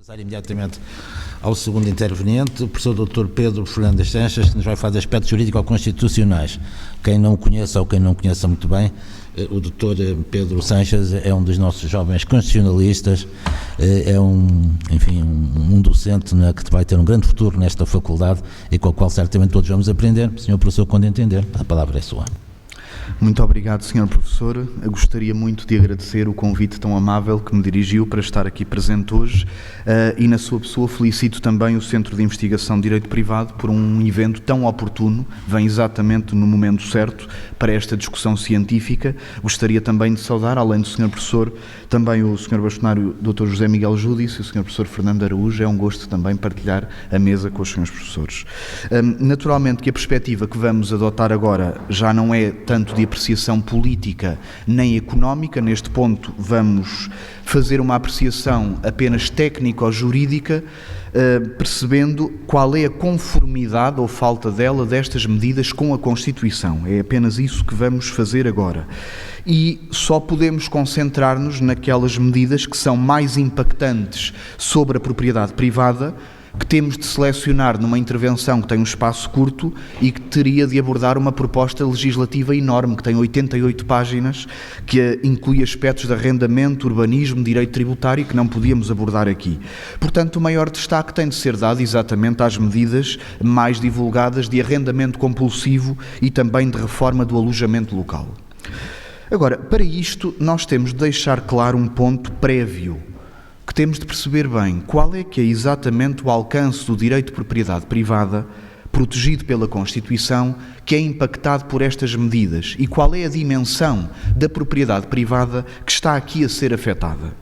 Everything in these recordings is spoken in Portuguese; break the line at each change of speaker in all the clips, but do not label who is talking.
Passar imediatamente ao segundo interveniente, o professor Dr. Pedro Fernandes Sanches, que nos vai falar de aspectos jurídico-constitucionais. Quem não conheça ou quem não conheça muito bem, o Dr. Pedro Sanches é um dos nossos jovens constitucionalistas, é um docente que vai ter um grande futuro nesta faculdade e com o qual certamente todos vamos aprender. Senhor professor, quando entender, a palavra é sua.
Muito obrigado, Sr. Professor. Eu gostaria muito de agradecer o convite tão amável que me dirigiu para estar aqui presente hoje e, na sua pessoa, felicito também o Centro de Investigação de Direito Privado por um evento tão oportuno, vem exatamente no momento certo para esta discussão científica. Gostaria também de saudar, além do Sr. Professor, também o Sr. Bastonário Dr. José Miguel Júdice e o Sr. Professor Fernando Araújo. É um gosto também partilhar a mesa com os Srs. Professores. Naturalmente que a perspectiva que vamos adotar agora já não é tanto de apreciação política nem económica. Neste ponto vamos fazer uma apreciação apenas técnico-jurídica, percebendo qual é a conformidade ou falta dela destas medidas com a Constituição. É apenas isso que vamos fazer agora. E só podemos concentrar-nos naquelas medidas que são mais impactantes sobre a propriedade privada, que temos de selecionar numa intervenção que tem um espaço curto e que teria de abordar uma proposta legislativa enorme, que tem 88 páginas, que inclui aspectos de arrendamento, urbanismo, direito tributário, que não podíamos abordar aqui. Portanto, o maior destaque tem de ser dado exatamente às medidas mais divulgadas de arrendamento compulsivo e também de reforma do alojamento local. Agora, para isto, nós temos de deixar claro um ponto prévio, que temos de perceber bem qual é que é exatamente o alcance do direito de propriedade privada protegido pela Constituição que é impactado por estas medidas e qual é a dimensão da propriedade privada que está aqui a ser afetada.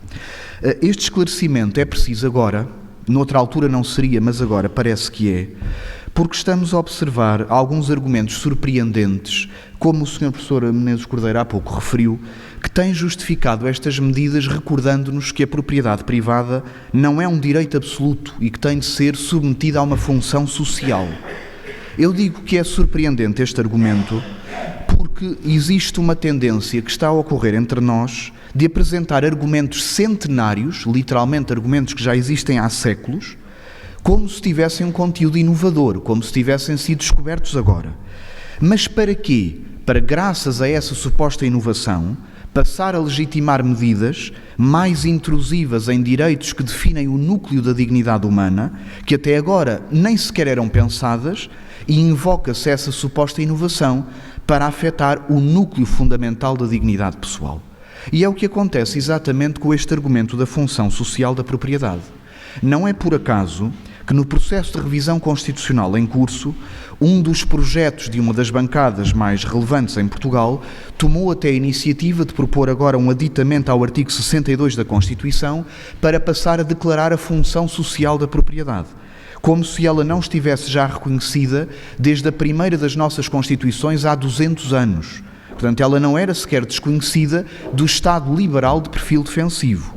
Este esclarecimento é preciso agora, noutra altura não seria, mas agora parece que é, porque estamos a observar alguns argumentos surpreendentes, como o Sr. Professor Menezes Cordeiro há pouco referiu, que têm justificado estas medidas recordando-nos que a propriedade privada não é um direito absoluto e que tem de ser submetida a uma função social. Eu digo que é surpreendente este argumento porque existe uma tendência que está a ocorrer entre nós de apresentar argumentos centenários, literalmente argumentos que já existem há séculos, como se tivessem um conteúdo inovador, como se tivessem sido descobertos agora. Mas para quê? Para, graças a essa suposta inovação, passar a legitimar medidas mais intrusivas em direitos que definem o núcleo da dignidade humana, que até agora nem sequer eram pensadas, e invoca-se essa suposta inovação para afetar o núcleo fundamental da dignidade pessoal. E é o que acontece exatamente com este argumento da função social da propriedade. Não é por acaso que no processo de revisão constitucional em curso, um dos projetos de uma das bancadas mais relevantes em Portugal tomou até a iniciativa de propor agora um aditamento ao artigo 62 da Constituição para passar a declarar a função social da propriedade, como se ela não estivesse já reconhecida desde a primeira das nossas Constituições há 200 anos. Portanto, ela não era sequer desconhecida do Estado liberal de perfil defensivo.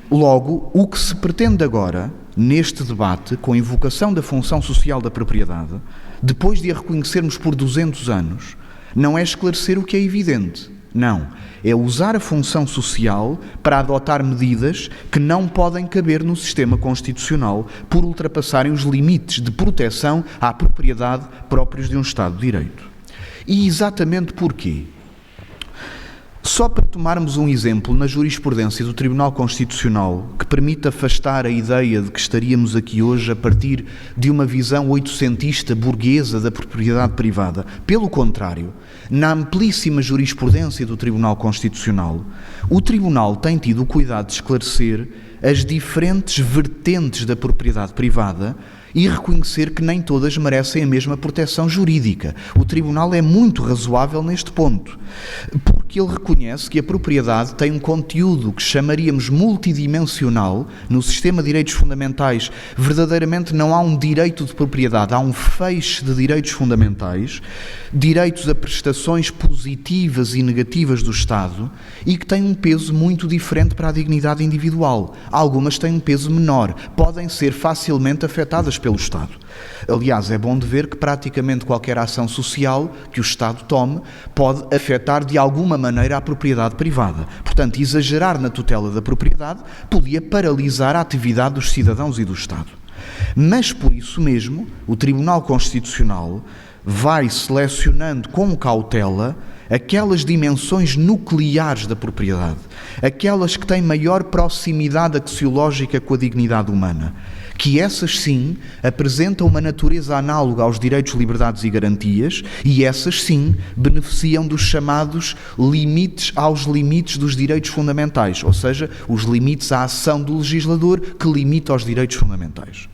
Logo, o que se pretende agora, neste debate, com a invocação da função social da propriedade, depois de a reconhecermos por 200 anos, não é esclarecer o que é evidente. Não. É usar a função social para adotar medidas que não podem caber no sistema constitucional por ultrapassarem os limites de proteção à propriedade próprios de um Estado de Direito. E exatamente porquê? Só para tomarmos um exemplo na jurisprudência do Tribunal Constitucional que permite afastar a ideia de que estaríamos aqui hoje a partir de uma visão oitocentista burguesa da propriedade privada. Pelo contrário, na amplíssima jurisprudência do Tribunal Constitucional, o Tribunal tem tido o cuidado de esclarecer as diferentes vertentes da propriedade privada e reconhecer que nem todas merecem a mesma proteção jurídica. O Tribunal é muito razoável neste ponto, porque ele reconhece que a propriedade tem um conteúdo que chamaríamos multidimensional. No sistema de direitos fundamentais, verdadeiramente não há um direito de propriedade, há um feixe de direitos fundamentais, direitos a prestações positivas e negativas do Estado e que têm um peso muito diferente para a dignidade individual. Algumas têm um peso menor, podem ser facilmente afetadas pelo Estado. Aliás, é bom de ver que praticamente qualquer ação social que o Estado tome pode afetar de alguma maneira a propriedade privada. Portanto, exagerar na tutela da propriedade podia paralisar a atividade dos cidadãos e do Estado. Mas, por isso mesmo, o Tribunal Constitucional vai selecionando com cautela aquelas dimensões nucleares da propriedade, aquelas que têm maior proximidade axiológica com a dignidade humana, que essas sim apresentam uma natureza análoga aos direitos, liberdades e garantias, e essas sim beneficiam dos chamados limites aos limites dos direitos fundamentais, ou seja, os limites à ação do legislador que limita aos direitos fundamentais.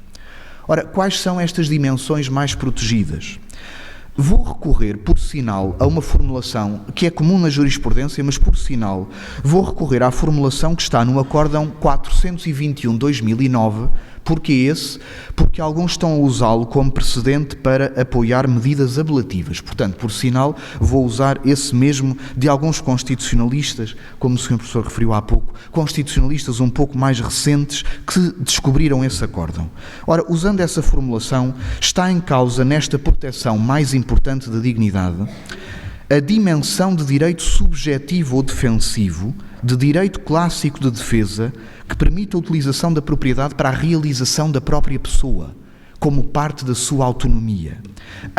Ora, quais são estas dimensões mais protegidas? Vou recorrer, por sinal, a uma formulação que é comum na jurisprudência, mas, por sinal, vou recorrer à formulação que está no Acórdão 421/2009. Porquê esse? Porque alguns estão a usá-lo como precedente para apoiar medidas ablativas. Portanto, por sinal, vou usar esse mesmo de alguns constitucionalistas, como o Sr. Professor referiu há pouco, constitucionalistas um pouco mais recentes que descobriram esse acórdão. Ora, usando essa formulação, está em causa, nesta proteção mais importante da dignidade, a dimensão de direito subjetivo ou defensivo, de direito clássico de defesa, que permite a utilização da propriedade para a realização da própria pessoa, como parte da sua autonomia.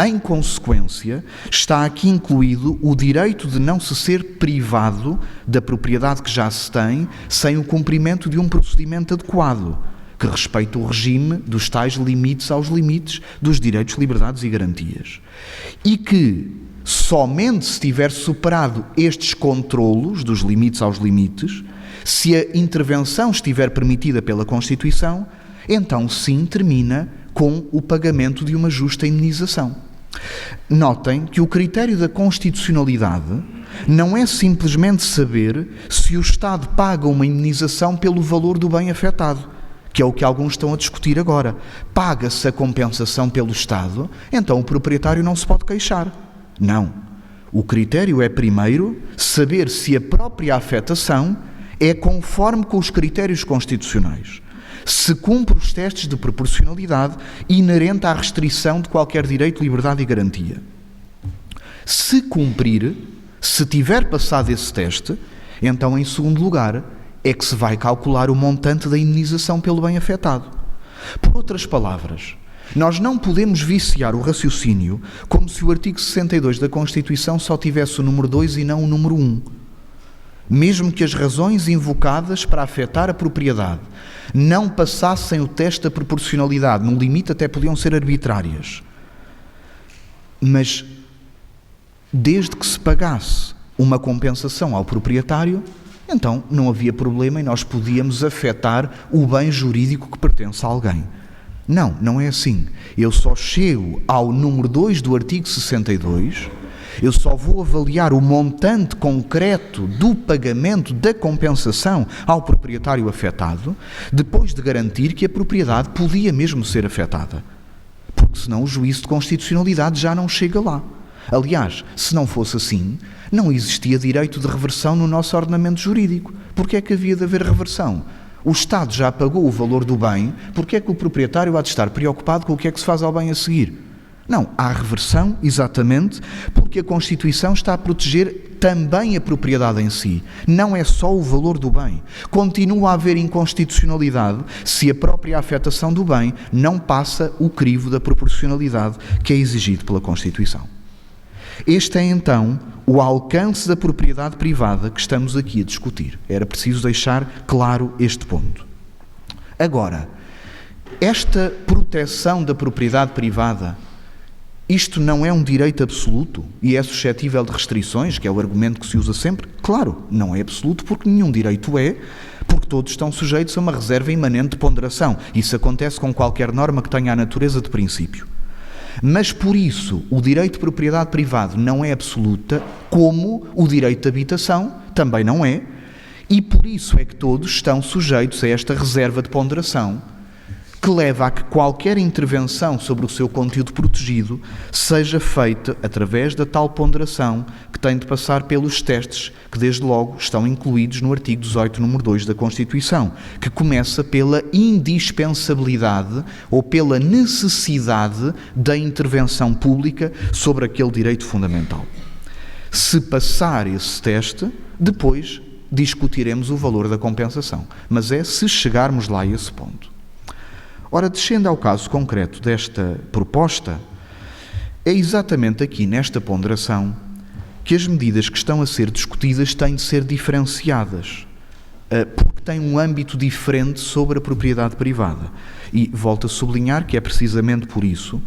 Em consequência, está aqui incluído o direito de não se ser privado da propriedade que já se tem, sem o cumprimento de um procedimento adequado, que respeita o regime dos tais limites aos limites dos direitos, liberdades e garantias. E que somente se tiver superado estes controlos dos limites aos limites, se a intervenção estiver permitida pela Constituição, então sim termina com o pagamento de uma justa indenização. Notem que o critério da constitucionalidade não é simplesmente saber se o Estado paga uma indenização pelo valor do bem afetado, que é o que alguns estão a discutir agora. Paga-se a compensação pelo Estado, então o proprietário não se pode queixar. Não. O critério é, primeiro, saber se a própria afetação é conforme com os critérios constitucionais, se cumpre os testes de proporcionalidade inerente à restrição de qualquer direito, liberdade e garantia. Se cumprir, se tiver passado esse teste, então, em segundo lugar, é que se vai calcular o montante da indenização pelo bem afetado. Por outras palavras, nós não podemos viciar o raciocínio como se o artigo 62 da Constituição só tivesse o número 2 e não o número 1. Mesmo que as razões invocadas para afetar a propriedade não passassem o teste da proporcionalidade, no limite até podiam ser arbitrárias. Mas, desde que se pagasse uma compensação ao proprietário, então não havia problema e nós podíamos afetar o bem jurídico que pertence a alguém. Não, não é assim. Eu só chego ao número 2 do artigo 62, eu só vou avaliar o montante concreto do pagamento da compensação ao proprietário afetado, depois de garantir que a propriedade podia mesmo ser afetada. Porque senão o juízo de constitucionalidade já não chega lá. Aliás, se não fosse assim, não existia direito de reversão no nosso ordenamento jurídico. Porque é que havia de haver reversão? O Estado já pagou o valor do bem, porque é que o proprietário há de estar preocupado com o que é que se faz ao bem a seguir? Não, há reversão, exatamente, porque a Constituição está a proteger também a propriedade em si. Não é só o valor do bem. Continua a haver inconstitucionalidade se a própria afetação do bem não passa o crivo da proporcionalidade que é exigido pela Constituição. Este é, então, o alcance da propriedade privada que estamos aqui a discutir. Era preciso deixar claro este ponto. Agora, esta proteção da propriedade privada, isto não é um direito absoluto e é suscetível de restrições, que é o argumento que se usa sempre? Claro, não é absoluto porque nenhum direito é, porque todos estão sujeitos a uma reserva imanente de ponderação. Isso acontece com qualquer norma que tenha a natureza de princípio. Mas por isso o direito de propriedade privada não é absoluta, como o direito de habitação também não é, e por isso é que todos estão sujeitos a esta reserva de ponderação, que leva a que qualquer intervenção sobre o seu conteúdo protegido seja feita através da tal ponderação que tem de passar pelos testes que desde logo estão incluídos no artigo 18, número 2 da Constituição, que começa pela indispensabilidade ou pela necessidade da intervenção pública sobre aquele direito fundamental. Se passar esse teste, depois discutiremos o valor da compensação. Mas é se chegarmos lá a esse ponto. Ora, descendo ao caso concreto desta proposta, é exatamente aqui, nesta ponderação, que as medidas que estão a ser discutidas têm de ser diferenciadas, porque têm um âmbito diferente sobre a propriedade privada. E volto a sublinhar que é precisamente por isso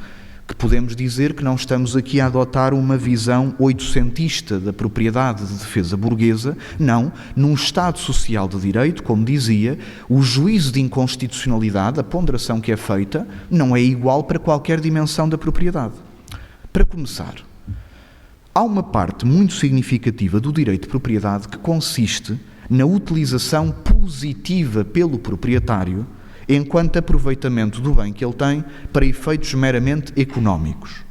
que podemos dizer que não estamos aqui a adotar uma visão oitocentista da propriedade de defesa burguesa. Não, num Estado social de direito, como dizia, o juízo de inconstitucionalidade, a ponderação que é feita, não é igual para qualquer dimensão da propriedade. Para começar, há uma parte muito significativa do direito de propriedade que consiste na utilização positiva pelo proprietário enquanto aproveitamento do bem que ele tem para efeitos meramente económicos.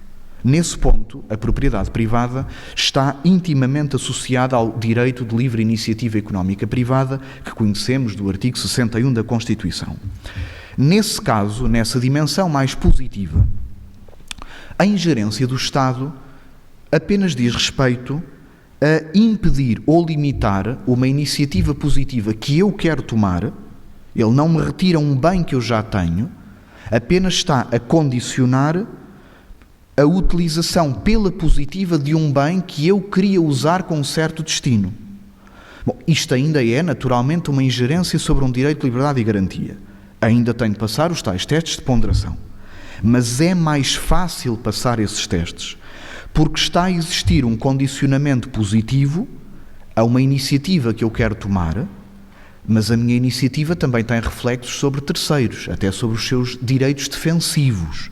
Nesse ponto, a propriedade privada está intimamente associada ao direito de livre iniciativa económica privada que conhecemos do artigo 61 da Constituição. Nesse caso, nessa dimensão mais positiva, a ingerência do Estado apenas diz respeito a impedir ou limitar uma iniciativa positiva que eu quero tomar. Ele não me retira um bem que eu já tenho, apenas está a condicionar a utilização pela positiva de um bem que eu queria usar com um certo destino. Bom, isto ainda é, naturalmente, uma ingerência sobre um direito de liberdade e garantia. Ainda tem de passar os tais testes de ponderação. Mas é mais fácil passar esses testes, porque está a existir um condicionamento positivo a uma iniciativa que eu quero tomar, mas a minha iniciativa também tem reflexos sobre terceiros, até sobre os seus direitos defensivos.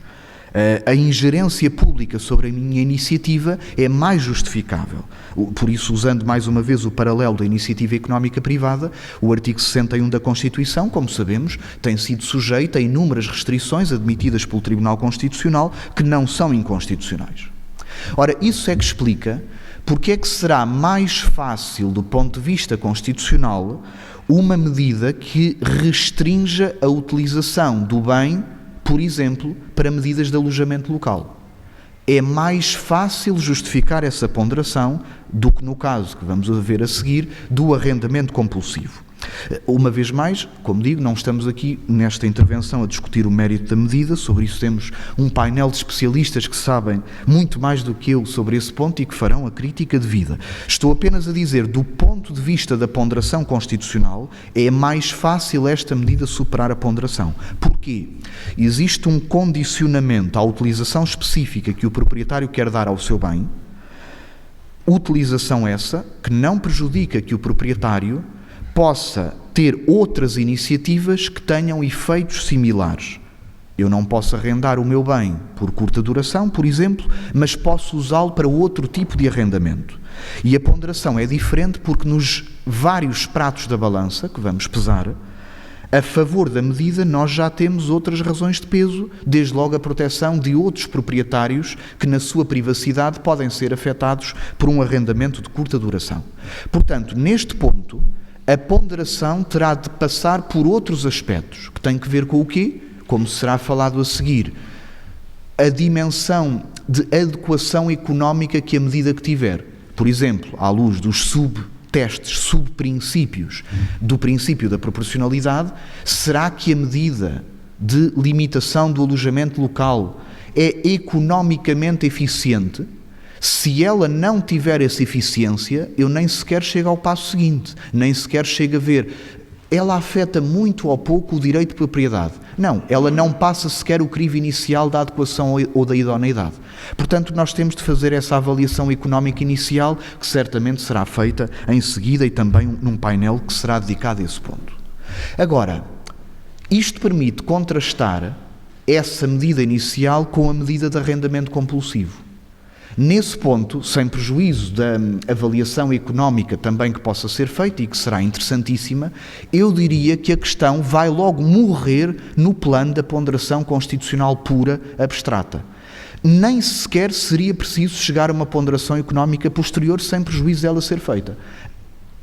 A ingerência pública sobre a minha iniciativa é mais justificável. Por isso, usando mais uma vez o paralelo da iniciativa económica privada, o artigo 61 da Constituição, como sabemos, tem sido sujeito a inúmeras restrições admitidas pelo Tribunal Constitucional que não são inconstitucionais. Ora, isso é que explica porque é que será mais fácil, do ponto de vista constitucional, uma medida que restrinja a utilização do bem, por exemplo, para medidas de alojamento local. É mais fácil justificar essa ponderação do que no caso que vamos ver a seguir do arrendamento compulsivo. Uma vez mais, como digo, não estamos aqui nesta intervenção a discutir o mérito da medida, sobre isso temos um painel de especialistas que sabem muito mais do que eu sobre esse ponto e que farão a crítica devida. Estou apenas a dizer, do ponto de vista da ponderação constitucional, é mais fácil esta medida superar a ponderação. Porquê? Existe um condicionamento à utilização específica que o proprietário quer dar ao seu bem, utilização essa que não prejudica que o proprietário possa ter outras iniciativas que tenham efeitos similares. Eu não posso arrendar o meu bem por curta duração, por exemplo, mas posso usá-lo para outro tipo de arrendamento. E a ponderação é diferente porque nos vários pratos da balança que vamos pesar, a favor da medida nós já temos outras razões de peso, desde logo a proteção de outros proprietários que na sua privacidade podem ser afetados por um arrendamento de curta duração. Portanto, neste ponto, a ponderação terá de passar por outros aspectos, que têm que ver com o quê? Como será falado a seguir. A dimensão de adequação económica que a medida que tiver. Por exemplo, à luz dos subtestes, subprincípios do princípio da proporcionalidade, será que a medida de limitação do alojamento local é economicamente eficiente? Se ela não tiver essa eficiência, eu nem sequer chego ao passo seguinte, nem sequer chego a ver. Ela afeta muito ou pouco o direito de propriedade. Não, ela não passa sequer o crivo inicial da adequação ou da idoneidade. Portanto, nós temos de fazer essa avaliação económica inicial, que certamente será feita em seguida e também num painel que será dedicado a esse ponto. Agora, isto permite contrastar essa medida inicial com a medida de arrendamento compulsivo. Nesse ponto, sem prejuízo da avaliação económica também que possa ser feita e que será interessantíssima, eu diria que a questão vai logo morrer no plano da ponderação constitucional pura, abstrata. Nem sequer seria preciso chegar a uma ponderação económica posterior sem prejuízo dela ser feita.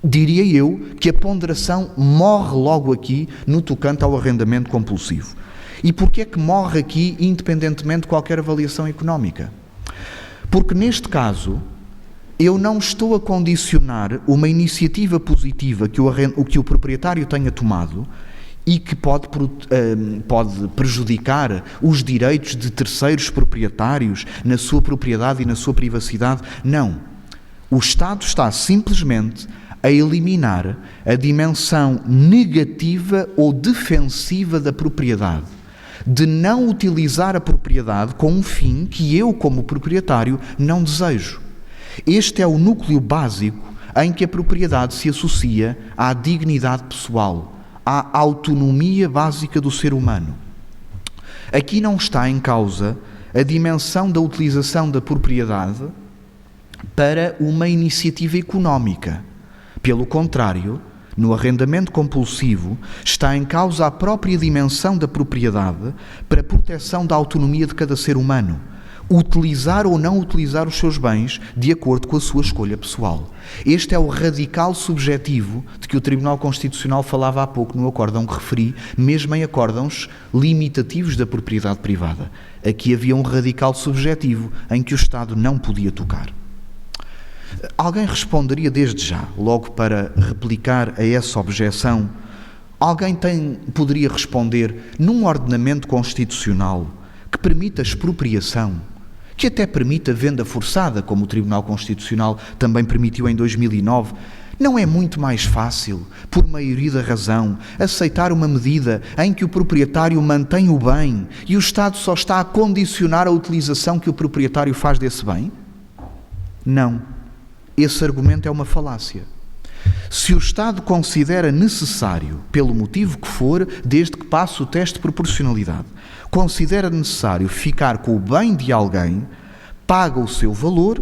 Diria eu que a ponderação morre logo aqui no tocante ao arrendamento compulsivo. E porquê é que morre aqui independentemente de qualquer avaliação económica? Porque, neste caso, eu não estou a condicionar uma iniciativa positiva que o proprietário tenha tomado e que pode prejudicar os direitos de terceiros proprietários na sua propriedade e na sua privacidade. Não. O Estado está simplesmente a eliminar a dimensão negativa ou defensiva da propriedade, de não utilizar a propriedade com um fim que eu, como proprietário, não desejo. Este é o núcleo básico em que a propriedade se associa à dignidade pessoal, à autonomia básica do ser humano. Aqui não está em causa a dimensão da utilização da propriedade para uma iniciativa económica. Pelo contrário, no arrendamento compulsivo, está em causa a própria dimensão da propriedade para a proteção da autonomia de cada ser humano, utilizar ou não utilizar os seus bens de acordo com a sua escolha pessoal. Este é o radical subjetivo de que o Tribunal Constitucional falava há pouco no acórdão que referi, mesmo em acórdãos limitativos da propriedade privada. Aqui havia um radical subjetivo em que o Estado não podia tocar. Alguém responderia desde já, logo para replicar a essa objeção, poderia responder num ordenamento constitucional que permita a expropriação, que até permita a venda forçada, como o Tribunal Constitucional também permitiu em 2009, não é muito mais fácil, por maioria da razão, aceitar uma medida em que o proprietário mantém o bem e o Estado só está a condicionar a utilização que o proprietário faz desse bem? Não. Esse argumento é uma falácia. Se o Estado considera necessário, pelo motivo que for, desde que passe o teste de proporcionalidade, considera necessário ficar com o bem de alguém, paga o seu valor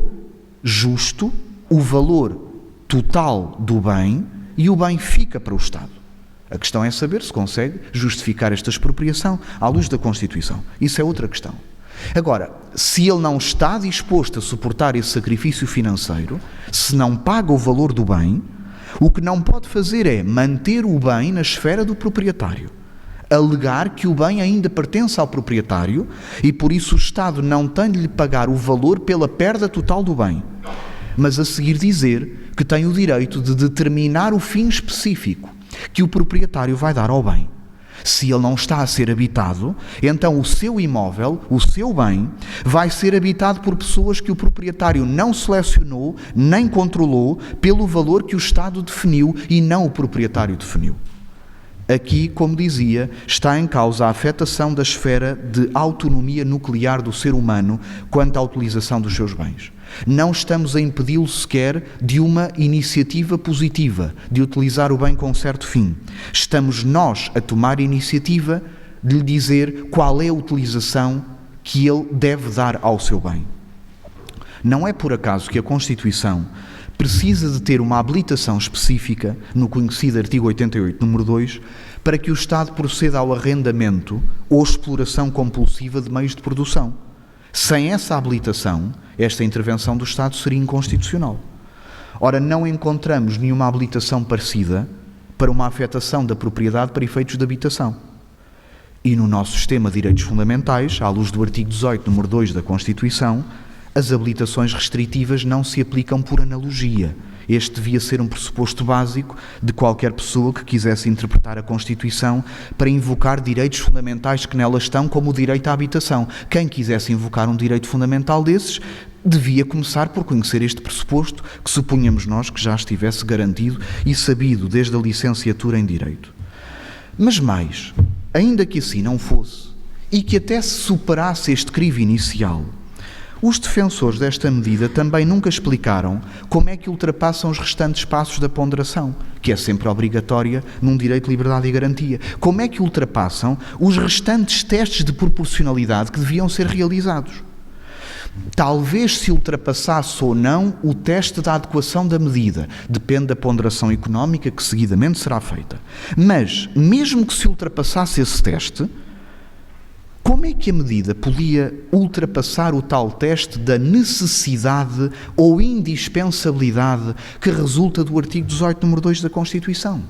justo, o valor total do bem, e o bem fica para o Estado. A questão é saber se consegue justificar esta expropriação à luz da Constituição. Isso é outra questão. Agora, se ele não está disposto a suportar esse sacrifício financeiro, se não paga o valor do bem, o que não pode fazer é manter o bem na esfera do proprietário, alegar que o bem ainda pertence ao proprietário e por isso o Estado não tem de lhe pagar o valor pela perda total do bem, mas a seguir dizer que tem o direito de determinar o fim específico que o proprietário vai dar ao bem. Se ele não está a ser habitado, então o seu imóvel, o seu bem, vai ser habitado por pessoas que o proprietário não selecionou, nem controlou, pelo valor que o Estado definiu e não o proprietário definiu. Aqui, como dizia, está em causa a afetação da esfera de autonomia nuclear do ser humano quanto à utilização dos seus bens. Não estamos a impedi-lo sequer de uma iniciativa positiva, de utilizar o bem com um certo fim. Estamos nós a tomar a iniciativa de lhe dizer qual é a utilização que ele deve dar ao seu bem. Não é por acaso que a Constituição precisa de ter uma habilitação específica, no conhecido artigo 88, número 2, para que o Estado proceda ao arrendamento ou exploração compulsiva de meios de produção. Sem essa habilitação, esta intervenção do Estado seria inconstitucional. Ora, não encontramos nenhuma habilitação parecida para uma afetação da propriedade para efeitos de habitação. E no nosso sistema de direitos fundamentais, à luz do artigo 18, número 2 da Constituição, as habilitações restritivas não se aplicam por analogia. Este devia ser um pressuposto básico de qualquer pessoa que quisesse interpretar a Constituição para invocar direitos fundamentais que nela estão, como o direito à habitação. Quem quisesse invocar um direito fundamental desses, devia começar por conhecer este pressuposto, que supunhamos nós que já estivesse garantido e sabido desde a licenciatura em Direito. Mas mais, ainda que assim não fosse, e que até se superasse este crivo inicial, os defensores desta medida também nunca explicaram como é que ultrapassam os restantes passos da ponderação, que é sempre obrigatória num direito de liberdade e garantia. Como é que ultrapassam os restantes testes de proporcionalidade que deviam ser realizados? Talvez se ultrapassasse ou não o teste da adequação da medida, depende da ponderação económica que seguidamente será feita. Mas, mesmo que se ultrapassasse esse teste, como é que a medida podia ultrapassar o tal teste da necessidade ou indispensabilidade que resulta do artigo 18, número 2 da Constituição?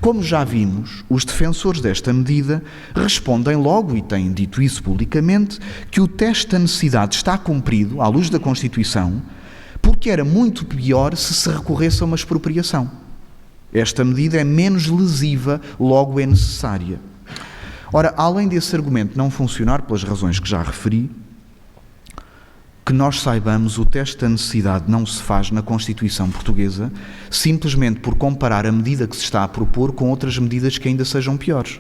Como já vimos, os defensores desta medida respondem logo, e têm dito isso publicamente, que o teste da necessidade está cumprido, à luz da Constituição, porque era muito pior se recorresse a uma expropriação. Esta medida é menos lesiva, logo é necessária. Ora, além desse argumento não funcionar, pelas razões que já referi, que nós saibamos, o teste da necessidade não se faz na Constituição Portuguesa simplesmente por comparar a medida que se está a propor com outras medidas que ainda sejam piores.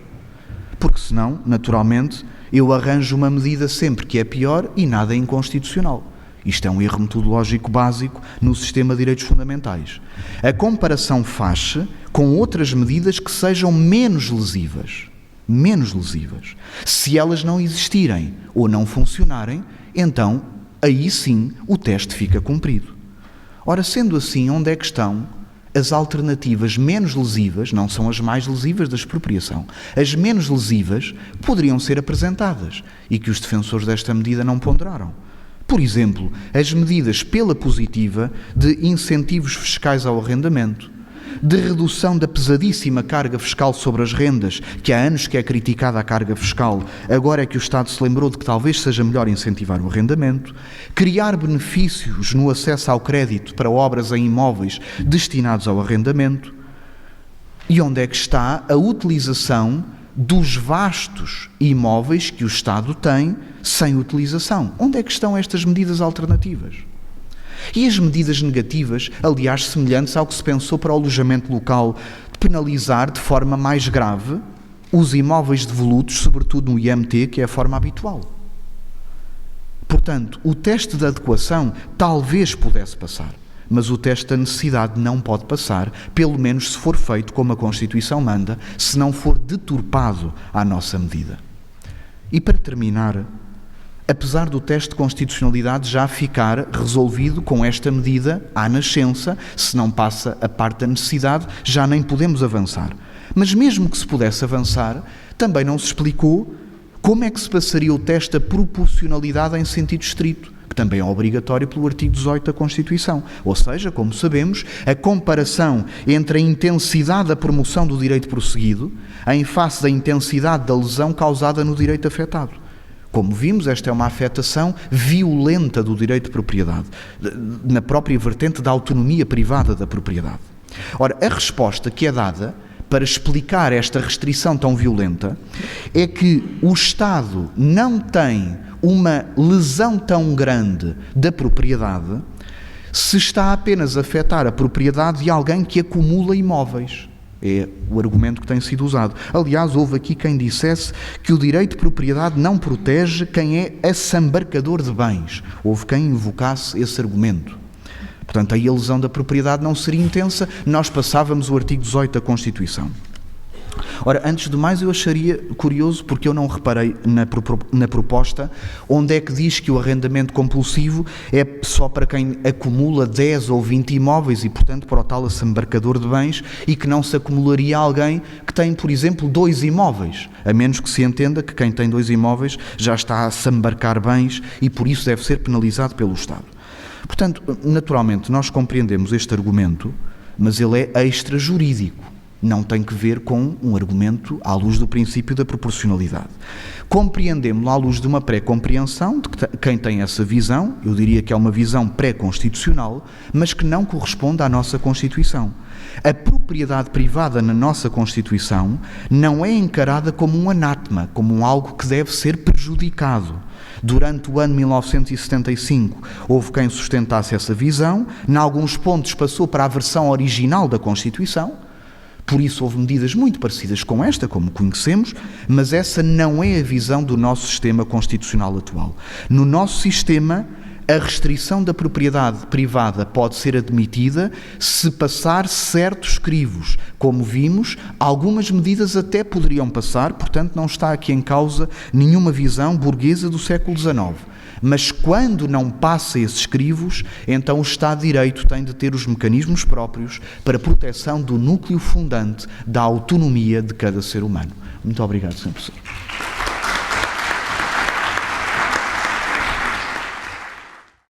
Porque senão, naturalmente, eu arranjo uma medida sempre que é pior e nada é inconstitucional. Isto é um erro metodológico básico no sistema de direitos fundamentais. A comparação faz-se com outras medidas que sejam menos lesivas. Menos lesivas. Se elas não existirem ou não funcionarem, então, aí sim, o teste fica cumprido. Ora, sendo assim, onde é que estão as alternativas menos lesivas, não são as mais lesivas da expropriação, as menos lesivas poderiam ser apresentadas e que os defensores desta medida não ponderaram? Por exemplo, as medidas pela positiva de incentivos fiscais ao arrendamento, de redução da pesadíssima carga fiscal sobre as rendas, que há anos que é criticada a carga fiscal, agora é que o Estado se lembrou de que talvez seja melhor incentivar o arrendamento, criar benefícios no acesso ao crédito para obras em imóveis destinados ao arrendamento. E onde é que está a utilização dos vastos imóveis que o Estado tem sem utilização? Onde é que estão estas medidas alternativas? E as medidas negativas, aliás, semelhantes ao que se pensou para o alojamento local, de penalizar de forma mais grave os imóveis devolutos, sobretudo no IMT, que é a forma habitual. Portanto, o teste de adequação talvez pudesse passar, mas o teste da necessidade não pode passar, pelo menos se for feito como a Constituição manda, se não for deturpado à nossa medida. E para terminar, apesar do teste de constitucionalidade já ficar resolvido com esta medida à nascença, se não passa a parte da necessidade, já nem podemos avançar. Mas mesmo que se pudesse avançar, também não se explicou como é que se passaria o teste da proporcionalidade em sentido estrito, que também é obrigatório pelo artigo 18 da Constituição. Ou seja, como sabemos, a comparação entre a intensidade da promoção do direito prosseguido em face da intensidade da lesão causada no direito afetado. Como vimos, esta é uma afetação violenta do direito de propriedade, na própria vertente da autonomia privada da propriedade. Ora, a resposta que é dada para explicar esta restrição tão violenta é que o Estado não tem uma lesão tão grande da propriedade se está apenas a afetar a propriedade de alguém que acumula imóveis. É o argumento que tem sido usado. Aliás, houve aqui quem dissesse que o direito de propriedade não protege quem é assambarcador de bens. Houve quem invocasse esse argumento. Portanto, aí a lesão da propriedade não seria intensa, nós passávamos o artigo 18 da Constituição. Ora, antes de mais, eu acharia curioso, porque eu não reparei na proposta, onde é que diz que o arrendamento compulsivo é só para quem acumula 10 ou 20 imóveis e, portanto, para o tal assambarcador de bens, e que não se acumularia alguém que tem, por exemplo, 2 imóveis, a menos que se entenda que quem tem 2 imóveis já está a assambarcar bens e, por isso, deve ser penalizado pelo Estado. Portanto, naturalmente, nós compreendemos este argumento, mas ele é extrajurídico. Não tem que ver com um argumento à luz do princípio da proporcionalidade. Compreendemos-lo à luz de uma pré-compreensão de que quem tem essa visão, eu diria que é uma visão pré-constitucional, mas que não corresponde à nossa Constituição. A propriedade privada na nossa Constituição não é encarada como um anátema, como um algo que deve ser prejudicado. Durante o ano 1975 houve quem sustentasse essa visão, em alguns pontos passou para a versão original da Constituição. Por isso houve medidas muito parecidas com esta, como conhecemos, mas essa não é a visão do nosso sistema constitucional atual. No nosso sistema, a restrição da propriedade privada pode ser admitida se passar certos crivos. Como vimos, algumas medidas até poderiam passar, portanto não está aqui em causa nenhuma visão burguesa do século XIX. Mas quando não passa esses crivos, então o Estado de Direito tem de ter os mecanismos próprios para a proteção do núcleo fundante da autonomia de cada ser humano. Muito obrigado, Sr. Professor.